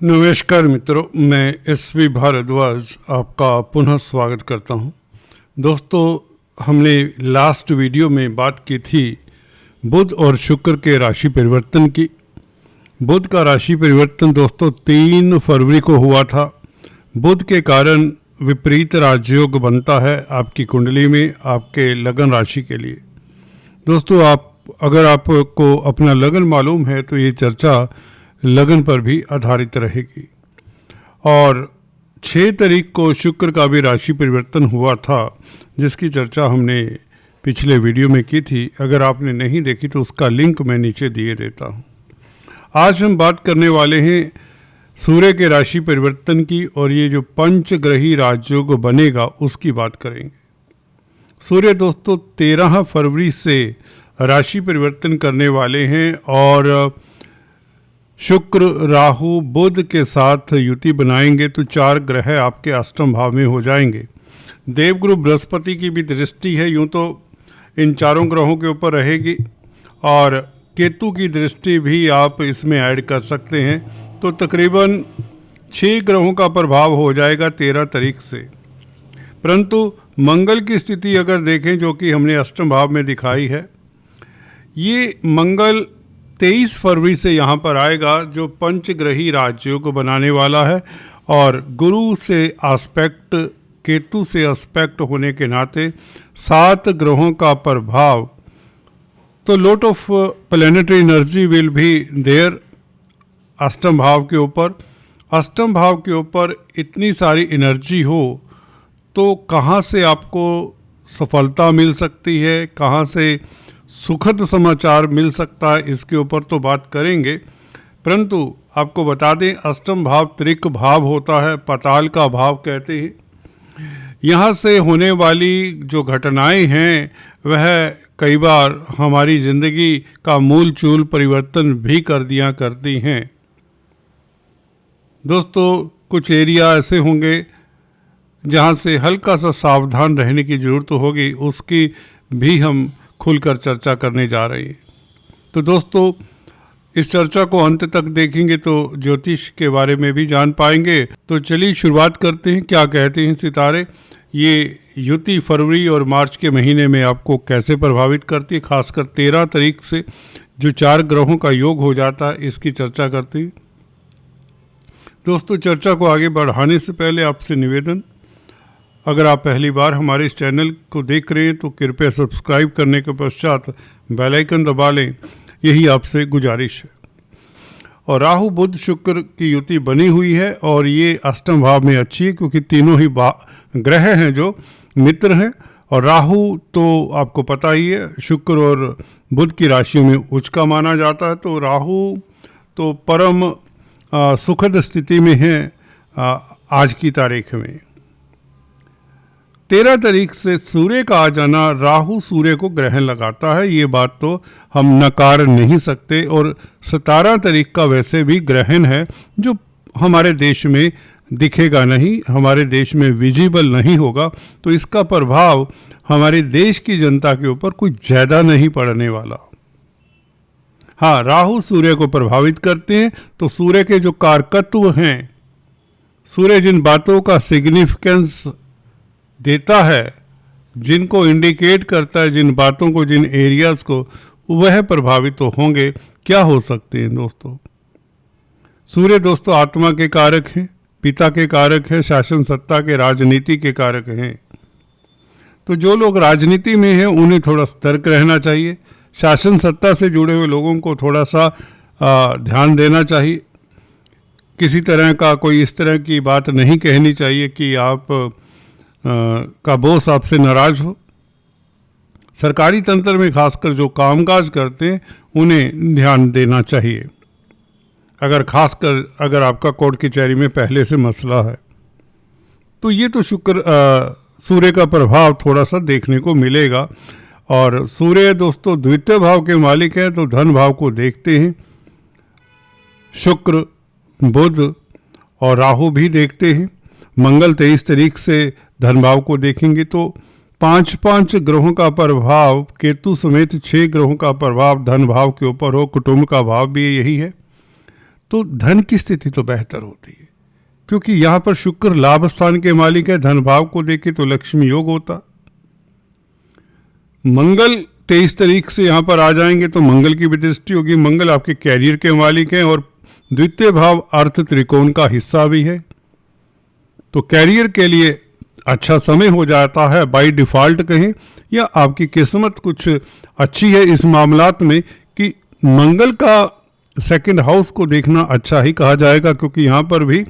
नमस्कार मित्रों, मैं एसवी भारद्वाज आपका पुनः स्वागत करता हूं। दोस्तों, हमने लास्ट वीडियो में बात की थी बुध और शुक्र के राशि परिवर्तन की। बुध का राशि परिवर्तन दोस्तों 3 फरवरी को हुआ था। बुध के कारण विपरीत राजयोग बनता है आपकी कुंडली में, आपके लगन राशि के लिए। दोस्तों, अगर आपको अपना लगन मालूम है तो ये चर्चा लगन पर भी आधारित रहेगी। और 6 तारीख को शुक्र का भी राशि परिवर्तन हुआ था, जिसकी चर्चा हमने पिछले वीडियो में की थी। अगर आपने नहीं देखी तो उसका लिंक मैं नीचे दिए देता हूँ। आज हम बात करने वाले हैं सूर्य के राशि परिवर्तन की, और ये जो पंचग्रही राजयोग बनेगा उसकी बात करेंगे। सूर्य दोस्तों 13 फरवरी से राशि परिवर्तन करने वाले हैं और शुक्र, राहु, बुध के साथ युति बनाएंगे तो 4 ग्रह आपके अष्टम भाव में हो जाएंगे। देवगुरु बृहस्पति की भी दृष्टि है, यूँ तो इन चारों ग्रहों के ऊपर रहेगी, और केतु की दृष्टि भी आप इसमें ऐड कर सकते हैं। तो तकरीबन 6 ग्रहों का प्रभाव हो जाएगा 13 तारीख से। परंतु मंगल की स्थिति अगर देखें, जो कि हमने अष्टम भाव में दिखाई है, ये मंगल 23 फरवरी से यहाँ पर आएगा, जो पंचग्रही राजयोग को बनाने वाला है। और गुरु से एस्पेक्ट, केतु से एस्पेक्ट होने के नाते 7 ग्रहों का प्रभाव, तो lot of planetary energy will be there अष्टम भाव के ऊपर। अष्टम भाव के ऊपर इतनी सारी एनर्जी हो तो कहाँ से आपको सफलता मिल सकती है, कहाँ से सुखद समाचार मिल सकता है, इसके ऊपर तो बात करेंगे। परंतु आपको बता दें, अष्टम भाव त्रिक भाव होता है, पाताल का भाव कहते हैं। यहाँ से होने वाली जो घटनाएं हैं वह कई बार हमारी ज़िंदगी का मूल चूल परिवर्तन भी कर दिया करती हैं। दोस्तों, कुछ एरिया ऐसे होंगे जहाँ से हल्का सा सावधान रहने की ज़रूरत होगी, उसकी भी हम खुलकर चर्चा करने जा रहे हैं। तो दोस्तों, इस चर्चा को अंत तक देखेंगे तो ज्योतिष के बारे में भी जान पाएंगे। तो चलिए शुरुआत करते हैं। क्या कहते हैं सितारे, ये युति फरवरी और मार्च के महीने में आपको कैसे प्रभावित करती है, खासकर 13 तारीख से जो 4 ग्रहों का योग हो जाता है, इसकी चर्चा करते हैं। दोस्तों, चर्चा को आगे बढ़ाने से पहले आपसे निवेदन, अगर आप पहली बार हमारे इस चैनल को देख रहे हैं तो कृपया सब्सक्राइब करने के पश्चात बेल आइकन दबा लें, यही आपसे गुजारिश है। और राहु, बुध, शुक्र की युति बनी हुई है और ये अष्टम भाव में अच्छी है, क्योंकि तीनों ही ग्रह हैं जो मित्र हैं। और राहु तो आपको पता ही है, शुक्र और बुध की राशियों में उच्च का माना जाता है। तो राहु तो परम सुखद स्थिति में है आज की तारीख में। 13 तारीख से सूर्य का आ जाना, राहु सूर्य को ग्रहण लगाता है, ये बात तो हम नकार नहीं सकते। और 17 तारीख का वैसे भी ग्रहण है, जो हमारे देश में दिखेगा नहीं, हमारे देश में विजिबल नहीं होगा। तो इसका प्रभाव हमारे देश की जनता के ऊपर कुछ ज़्यादा नहीं पड़ने वाला। हाँ, राहु सूर्य को प्रभावित करते हैं, तो सूर्य के जो कारकत्व हैं, सूर्य जिन बातों का सिग्निफिकेंस देता है, जिनको इंडिकेट करता है, जिन बातों को, जिन एरियाज़ को, वह प्रभावित तो होंगे। क्या हो सकते हैं दोस्तों? सूर्य दोस्तों आत्मा के कारक हैं, पिता के कारक हैं, शासन सत्ता के, राजनीति के कारक हैं। तो जो लोग राजनीति में हैं उन्हें थोड़ा सतर्क रहना चाहिए। शासन सत्ता से जुड़े हुए लोगों को थोड़ा सा ध्यान देना चाहिए। किसी तरह का कोई इस तरह की बात नहीं कहनी चाहिए कि आप का बॉस आपसे नाराज हो। सरकारी तंत्र में खासकर जो कामकाज करते हैं उन्हें ध्यान देना चाहिए, अगर आपका कोर्ट कचहरी में पहले से मसला है। तो ये तो सूर्य का प्रभाव थोड़ा सा देखने को मिलेगा। और सूर्य दोस्तों द्वितीय भाव के मालिक है, तो धन भाव को देखते हैं। शुक्र, बुध और राहु भी देखते हैं। मंगल 23 तारीख से धन भाव को देखेंगे तो 5 ग्रहों का प्रभाव, केतु समेत 6 ग्रहों का प्रभाव धन भाव के ऊपर हो। कुटुंब का भाव भी यही है। तो धन की स्थिति तो बेहतर होती है, क्योंकि यहाँ पर शुक्र लाभ स्थान के मालिक है। धन भाव को देखे तो लक्ष्मी योग होता। मंगल 23 तारीख से यहाँ पर आ जाएंगे तो मंगल की भी दृष्टि होगी। मंगल आपके कैरियर के मालिक हैं और द्वितीय भाव अर्थ त्रिकोण का हिस्सा भी है, तो कैरियर के लिए अच्छा समय हो जाता है बाय डिफ़ॉल्ट कहें, या आपकी किस्मत कुछ अच्छी है इस मामलात में कि मंगल का सेकंड हाउस को देखना अच्छा ही कहा जाएगा, क्योंकि यहाँ पर भी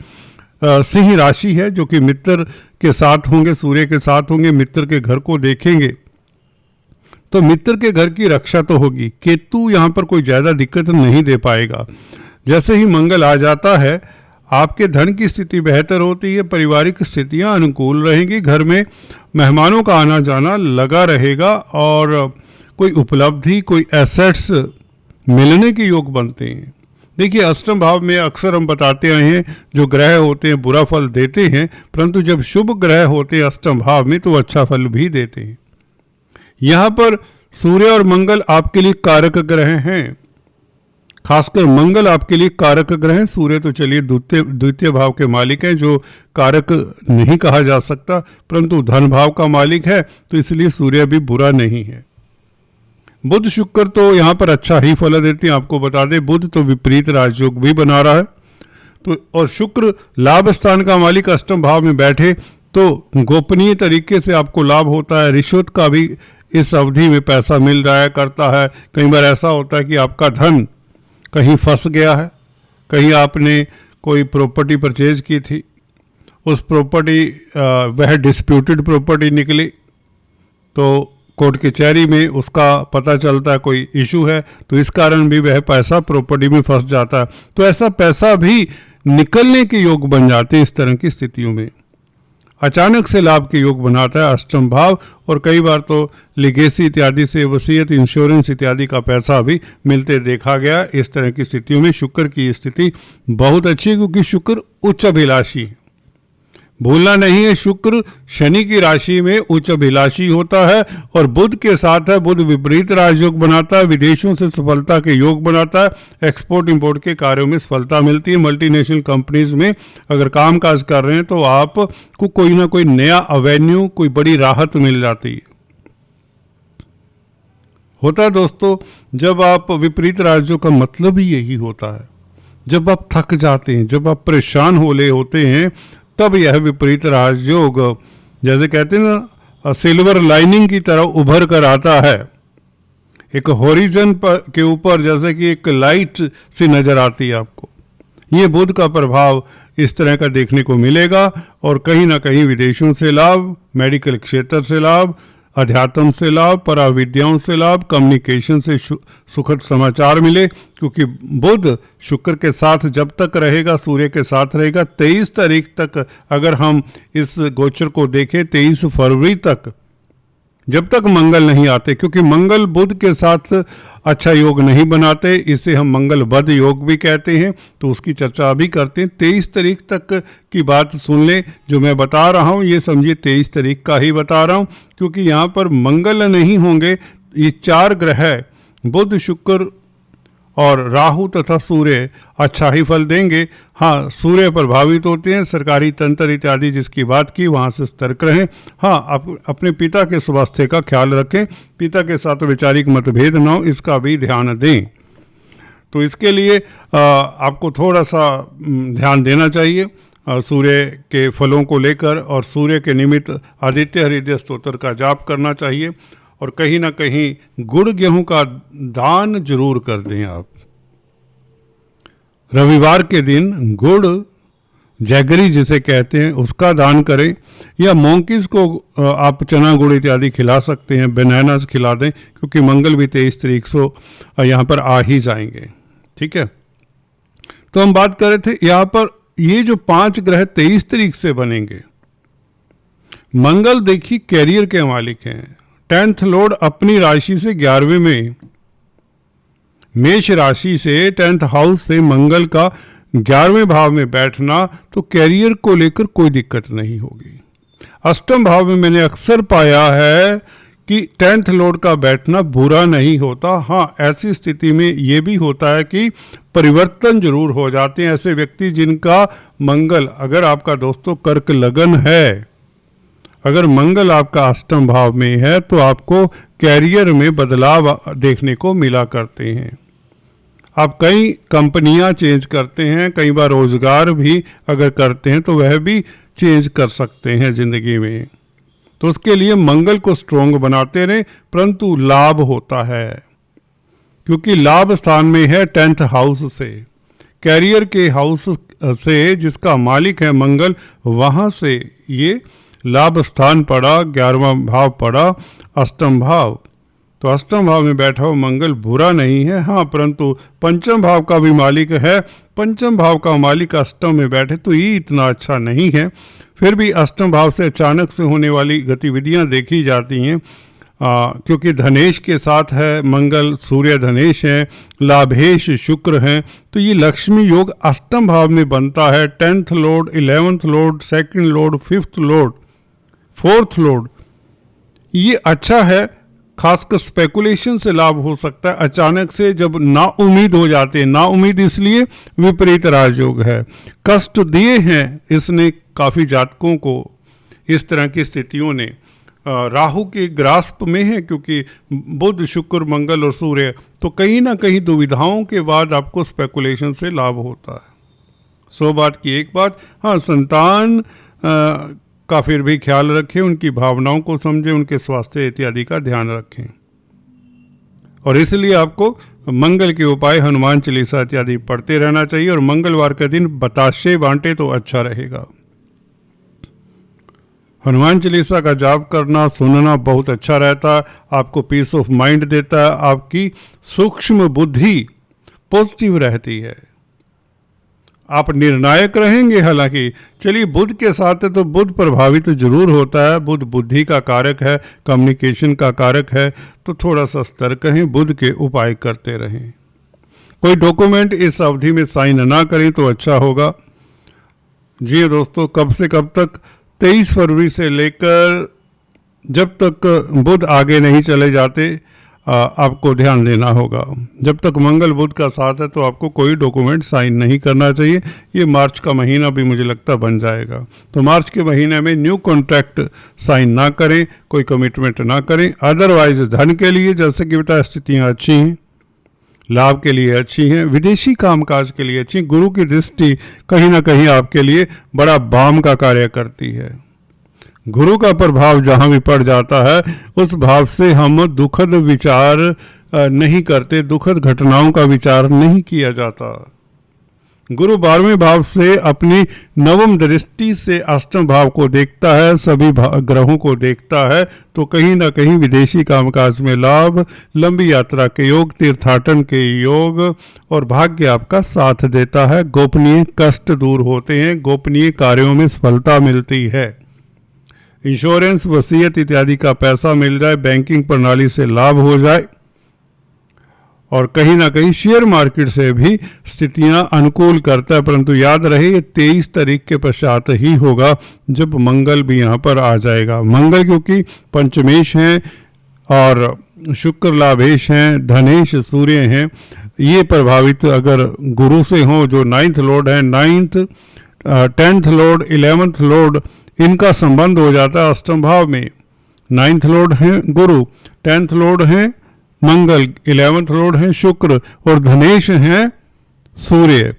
सिंह राशि है जो कि मित्र के साथ होंगे, सूर्य के साथ होंगे, मित्र के घर को देखेंगे तो मित्र के घर की रक्षा तो होगी। केतु यहाँ पर कोई ज़्यादा दिक्कत नहीं दे पाएगा। जैसे ही मंगल आ जाता है आपके धन की स्थिति बेहतर होती है, पारिवारिक स्थितियाँ अनुकूल रहेंगी, घर में मेहमानों का आना जाना लगा रहेगा और कोई उपलब्धि, कोई एसेट्स मिलने के योग बनते हैं। देखिए अष्टम भाव में अक्सर हम बताते आए हैं जो ग्रह होते हैं बुरा फल देते हैं, परंतु जब शुभ ग्रह होते हैं अष्टम भाव में तो अच्छा फल भी देते हैं। यहाँ पर सूर्य और मंगल आपके लिए कारक ग्रह हैं, खासकर मंगल आपके लिए कारक ग्रह हैं। सूर्य तो चलिए द्वितीय भाव के मालिक हैं जो कारक नहीं कहा जा सकता, परंतु धन भाव का मालिक है तो इसलिए सूर्य भी बुरा नहीं है। बुध शुक्र तो यहाँ पर अच्छा ही फल देते हैं। आपको बता दें बुध तो विपरीत राजयोग भी बना रहा है, तो और शुक्र लाभ स्थान का मालिक अष्टम भाव में बैठे तो गोपनीय तरीके से आपको लाभ होता है। रिश्वत का भी इस अवधि में पैसा मिल रहा करता है। कई बार ऐसा होता है कि आपका धन कहीं फंस गया है, कहीं आपने कोई प्रॉपर्टी परचेज की थी, उस प्रॉपर्टी वह डिस्प्यूटेड प्रॉपर्टी निकली तो कोर्ट कचहरी में उसका पता चलता है कोई इशू है, तो इस कारण भी वह पैसा प्रॉपर्टी में फंस जाता है। तो ऐसा पैसा भी निकलने के योग बन जाते हैं। इस तरह की स्थितियों में अचानक से लाभ के योग बनाता है अष्टम भाव, और कई बार तो लिगेसी इत्यादि से वसीयत, इंश्योरेंस इत्यादि का पैसा भी मिलते देखा गया। इस तरह की स्थितियों में शुक्र की स्थिति बहुत अच्छी है, क्योंकि शुक्र उच्च अभिलाषी है। भूलना नहीं है शुक्र शनि की राशि में उच्च अभिलाषी होता है और बुध के साथ है। बुध विपरीत राजयोग बनाता है, विदेशों से सफलता के योग बनाता है, एक्सपोर्ट इंपोर्ट के कार्यों में सफलता मिलती है। मल्टीनेशनल कंपनीज में अगर काम काज कर रहे हैं तो आपको कोई ना कोई नया अवेन्यू, कोई बड़ी राहत मिल जाती है। होता है दोस्तों, जब आप विपरीत राजयोग का मतलब ही यही होता है, जब आप थक जाते हैं, जब आप परेशान होते हैं, तब यह विपरीत राजयोग जैसे कहते हैं ना सिल्वर लाइनिंग की तरह उभर कर आता है। एक हॉरिजन पर के ऊपर जैसे कि एक लाइट सी नजर आती है आपको। ये बुध का प्रभाव इस तरह का देखने को मिलेगा और कहीं ना कहीं विदेशों से लाभ, मेडिकल क्षेत्र से लाभ, अध्यात्म से लाभ, पराविद्याओं से लाभ, कम्युनिकेशन से सुखद समाचार मिले, क्योंकि बुध शुक्र के साथ जब तक रहेगा, सूर्य के साथ रहेगा 23 तारीख तक। अगर हम इस गोचर को देखें 23 फरवरी तक, जब तक मंगल नहीं आते, क्योंकि मंगल बुध के साथ अच्छा योग नहीं बनाते, इसे हम मंगल बद योग भी कहते हैं, तो उसकी चर्चा अभी करते हैं। 23 तारीख तक की बात सुन लें, जो मैं बता रहा हूँ ये समझिए 23 तारीख का ही बता रहा हूँ, क्योंकि यहाँ पर मंगल नहीं होंगे। ये 4 ग्रह बुध, शुक्र और राहु तथा सूर्य अच्छा ही फल देंगे। हाँ, सूर्य प्रभावित होते हैं, सरकारी तंत्र इत्यादि जिसकी बात की वहाँ से सतर्क रहें। हाँ, आप अपने पिता के स्वास्थ्य का ख्याल रखें, पिता के साथ वैचारिक मतभेद न हो, इसका भी ध्यान दें। तो इसके लिए आपको थोड़ा सा ध्यान देना चाहिए सूर्य के फलों को लेकर, और सूर्य के निमित्त आदित्य हृदय स्तोत्र का जाप करना चाहिए, और कहीं ना कहीं गुड़ गेहूं का दान जरूर कर दें आप। रविवार के दिन गुड़, जैगरी जिसे कहते हैं, उसका दान करें, या मोंकिस को आप चना गुड़ इत्यादि खिला सकते हैं, बनानास खिला दें, क्योंकि मंगल भी 23 तारीख से यहाँ पर आ ही जाएंगे। ठीक है, तो हम बात कर रहे थे यहाँ पर ये जो 5 ग्रह 23 तारीख से बनेंगे। मंगल देखिए कैरियर के मालिक हैं, 10th लॉर्ड अपनी राशि से 11वें में, मेष राशि से 10th हाउस से मंगल का 11वें भाव में बैठना, तो कैरियर को लेकर कोई दिक्कत नहीं होगी। अष्टम भाव में मैंने अक्सर पाया है कि 10th लॉर्ड का बैठना बुरा नहीं होता। हाँ, ऐसी स्थिति में ये भी होता है कि परिवर्तन जरूर हो जाते हैं। ऐसे व्यक्ति जिनका मंगल, अगर आपका दोस्तों कर्क लगन है, अगर मंगल आपका अष्टम भाव में है तो आपको कैरियर में बदलाव देखने को मिला करते हैं। आप कई कंपनियां चेंज करते हैं, कई बार रोजगार भी अगर करते हैं तो वह भी चेंज कर सकते हैं जिंदगी में। तो उसके लिए मंगल को स्ट्रोंग बनाते रहें, परंतु लाभ होता है क्योंकि लाभ स्थान में है 10th हाउस से, कैरियर के हाउस से जिसका मालिक है मंगल, वहां से ये लाभ स्थान पड़ा, 11वां भाव पड़ा अष्टम भाव। तो अष्टम भाव में बैठा हुआ मंगल बुरा नहीं है। हाँ, परंतु पंचम भाव का भी मालिक है, पंचम भाव का मालिक अष्टम में बैठे तो ये इतना अच्छा नहीं है। फिर भी अष्टम भाव से अचानक से होने वाली गतिविधियां देखी जाती हैं, क्योंकि धनेश के साथ है मंगल, सूर्य धनेश है, लाभेश शुक्र हैं, तो ये लक्ष्मी योग अष्टम भाव में बनता है। 10th Lord, 11th Lord, 2nd Lord, 5th Lord, 4th Lord, ये अच्छा है। खासकर स्पेकुलेशन से लाभ हो सकता है, अचानक से जब ना उम्मीद हो जाते हैं। ना उम्मीद इसलिए विपरीत राजयोग है, कष्ट दिए हैं इसने काफ़ी जातकों को। इस तरह की स्थितियों ने राहु के ग्रास्प में है, क्योंकि बुध, शुक्र, मंगल और सूर्य, तो कहीं ना कहीं दुविधाओं के बाद आपको स्पेकुलेशन से लाभ होता है। 100 बात की एक बात, हाँ, संतान का फिर भी ख्याल रखें, उनकी भावनाओं को समझें, उनके स्वास्थ्य इत्यादि का ध्यान रखें। और इसलिए आपको मंगल के उपाय, हनुमान चालीसा इत्यादि पढ़ते रहना चाहिए। और मंगलवार के दिन बताशे बांटे तो अच्छा रहेगा। हनुमान चालीसा का जाप करना, सुनना बहुत अच्छा रहता है, आपको पीस ऑफ माइंड देता है, आपकी सूक्ष्म बुद्धि पॉजिटिव रहती है, आप निर्णायक रहेंगे। हालांकि चलिए, बुध के साथ है तो बुध प्रभावित जरूर होता है। बुध बुद्धि का कारक है, कम्युनिकेशन का कारक है, तो थोड़ा सा सतर्क रहें, बुध के उपाय करते रहें। कोई डॉक्यूमेंट इस अवधि में साइन ना करें तो अच्छा होगा। जी दोस्तों, कब से कब तक? 23 फरवरी से लेकर जब तक बुध आगे नहीं चले जाते आपको ध्यान देना होगा। जब तक मंगल बुध का साथ है तो आपको कोई डॉक्यूमेंट साइन नहीं करना चाहिए। ये मार्च का महीना भी मुझे लगता बन जाएगा, तो मार्च के महीने में न्यू कॉन्ट्रैक्ट साइन ना करें, कोई कमिटमेंट ना करें। अदरवाइज धन के लिए जैसे कि बता स्थितियाँ अच्छी हैं, लाभ के लिए अच्छी हैं, विदेशी कामकाज के लिए अच्छी। गुरु की दृष्टि कहीं ना कहीं आपके लिए बड़ा बाम का कार्य करती है। गुरु का प्रभाव जहाँ भी पड़ जाता है उस भाव से हम दुखद विचार नहीं करते, दुखद घटनाओं का विचार नहीं किया जाता। गुरु 12वें भाव से अपनी नवम दृष्टि से अष्टम भाव को देखता है, सभी ग्रहों को देखता है, तो कहीं ना कहीं विदेशी कामकाज में लाभ, लंबी यात्रा के योग, तीर्थाटन के योग और भाग्य आपका साथ देता है। गोपनीय कष्ट दूर होते हैं, गोपनीय कार्यों में सफलता मिलती है। इंश्योरेंस, वसीयत इत्यादि का पैसा मिल जाए, बैंकिंग प्रणाली से लाभ हो जाए, और कहीं ना कहीं शेयर मार्केट से भी स्थितियां अनुकूल करता है। परंतु याद रहे ये 23 तारीख के पश्चात ही होगा जब मंगल भी यहाँ पर आ जाएगा। मंगल क्योंकि पंचमेश हैं और शुक्र लाभेश हैं, धनेश सूर्य हैं, ये प्रभावित अगर गुरु से हों जो 9th लॉर्ड है, 9th 10th Lord, 11th Lord, इनका संबंध हो जाता है अष्टम भाव में। 9th लॉर्ड हैं गुरु, 10th लॉर्ड हैं मंगल, 11th लॉर्ड हैं शुक्र और धनेश हैं सूर्य।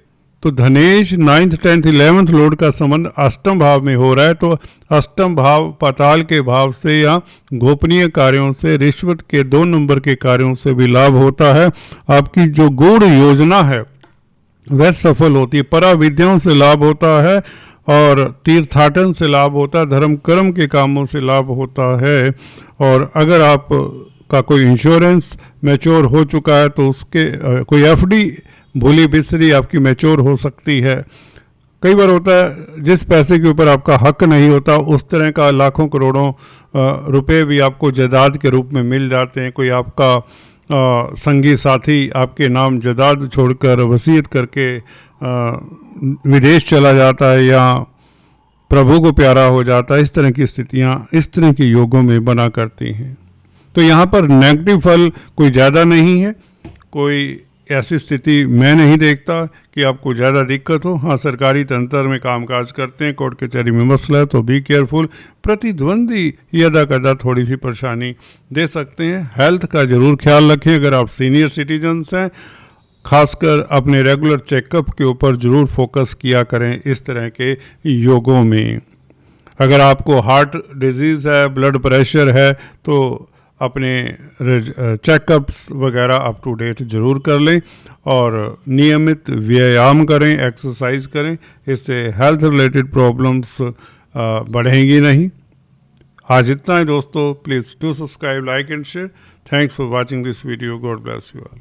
तो धनेश 9th 10th 11th लॉर्ड का संबंध अष्टम भाव में हो रहा है, तो अष्टम भाव पाताल के भाव से या गोपनीय कार्यों से, रिश्वत के 2 नंबर के कार्यों से भी लाभ होता है। आपकी जो गूढ़ योजना है वह सफल होती है, पराविद्याओं से लाभ होता है और तीर्थाटन से लाभ होता है, धर्म कर्म के कामों से लाभ होता है। और अगर आप का कोई इंश्योरेंस मैच्योर हो चुका है तो उसके कोई एफडी भूली बिसरी आपकी मैच्योर हो सकती है। कई बार होता है जिस पैसे के ऊपर आपका हक नहीं होता उस तरह का लाखों करोड़ों रुपए भी आपको जायदाद के रूप में मिल जाते हैं। कोई आपका संगी साथी आपके नाम जायदाद छोड़कर वसीयत करके विदेश चला जाता है या प्रभु को प्यारा हो जाता है। इस तरह की स्थितियाँ इस तरह के योगों में बना करती हैं। तो यहाँ पर नेगेटिव फल कोई ज़्यादा नहीं है, कोई ऐसी स्थिति मैं नहीं देखता कि आपको ज़्यादा दिक्कत हो। हाँ, सरकारी तंत्र में कामकाज करते हैं, कोर्ट कचहरी में मसला है तो बी केयरफुल। प्रतिद्वंदी यदा कदा थोड़ी सी परेशानी दे सकते हैं। हेल्थ का ज़रूर ख्याल रखें। अगर आप सीनियर सिटीजन्स हैं, खासकर अपने रेगुलर चेकअप के ऊपर ज़रूर फोकस किया करें इस तरह के योगों में। अगर आपको हार्ट डिजीज़ है, ब्लड प्रेशर है, तो अपने चेकअप्स वगैरह अप टू डेट ज़रूर कर लें और नियमित व्यायाम करें, एक्सरसाइज करें। इससे हेल्थ रिलेटेड प्रॉब्लम्स बढ़ेंगी नहीं। आज इतना है दोस्तों। Please do subscribe, like and share. Thanks for watching this video. God bless you all.